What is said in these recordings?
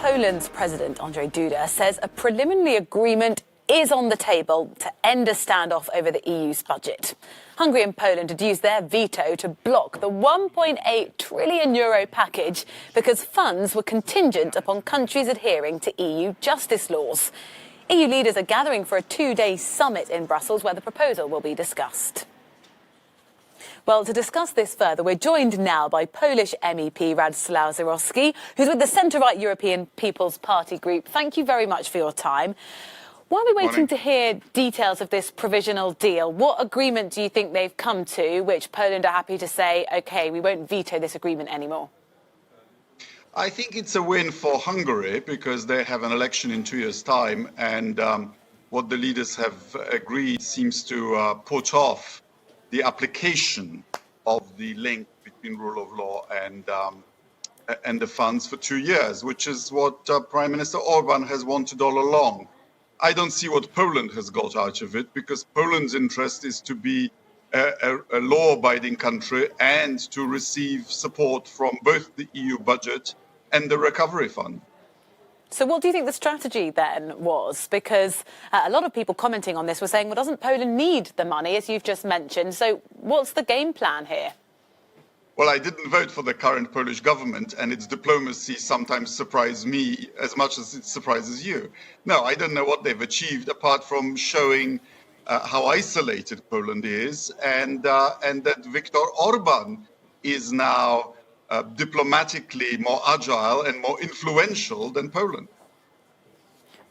Poland's President Andrzej Duda says a preliminary agreement is on the table to end a standoff over the EU's budget. Hungary and Poland had used their veto to block the €1.8 trillion package because funds were contingent upon countries adhering to EU justice laws. EU leaders are gathering for a two-day summit in Brussels where the proposal will be discussed. Well, to discuss this further, we're joined now by Polish MEP Radosław Sikorski, who's with the Centre-Right European People's Party group. Thank you very much for your time. While we're waiting to hear details of this provisional deal, what agreement do you think they've come to, which Poland are happy to say, OK, we won't veto this agreement anymore? I think it's a win for Hungary because they have an election in 2 years' time, and what the leaders have agreed seems to put off the application of the link between rule of law and the funds for 2 years, which is what Prime Minister Orban has wanted all along. I don't see what Poland has got out of it, because Poland's interest is to be a law-abiding country and to receive support from both the EU budget and the recovery fund. So what do you think the strategy then was? Because a lot of people commenting on this were saying, well, doesn't Poland need the money, as you've just mentioned? So what's the game plan here? Well, I didn't vote for the current Polish government, and its diplomacy sometimes surprises me as much as it surprises you. No, I don't know what they've achieved apart from showing how isolated Poland is, and that Viktor Orban is now diplomatically more agile and more influential than Poland.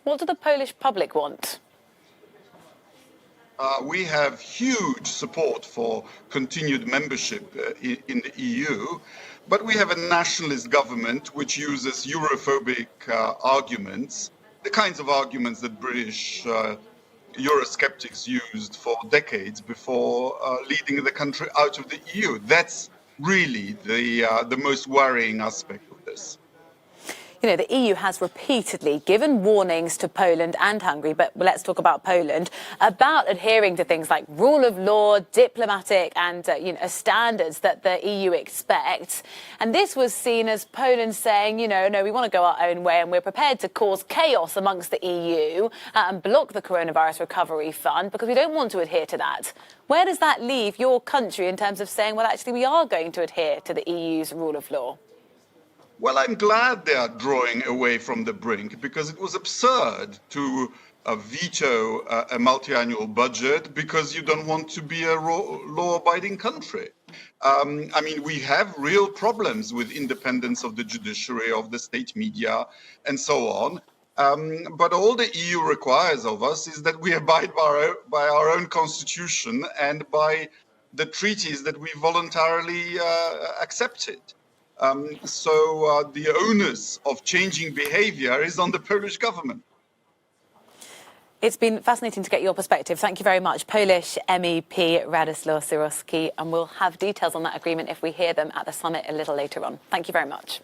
What do the Polish public want? We have huge support for continued membership in the EU, but we have a nationalist government which uses Europhobic arguments, the kinds of arguments that British Eurosceptics used for decades before leading the country out of the EU. That's really the most worrying aspect of this. You know, the EU has repeatedly given warnings to Poland and Hungary, but let's talk about Poland, about adhering to things like rule of law, diplomatic and standards that the EU expects. And this was seen as Poland saying, no, we want to go our own way and we're prepared to cause chaos amongst the EU and block the coronavirus recovery fund because we don't want to adhere to that. Where does that leave your country in terms of saying, well, actually, we are going to adhere to the EU's rule of law? Well, I'm glad they are drawing away from the brink, because it was absurd to veto a multi-annual budget because you don't want to be a law-abiding country. I mean, we have real problems with independence of the judiciary, of the state media, and so on. But all the EU requires of us is that we abide by our own constitution and by the treaties that we voluntarily accepted. So the onus of changing behaviour is on the Polish government. It's been fascinating to get your perspective. Thank you very much, Polish MEP Radosław Sikorski, and we'll have details on that agreement if we hear them at the summit a little later on. Thank you very much.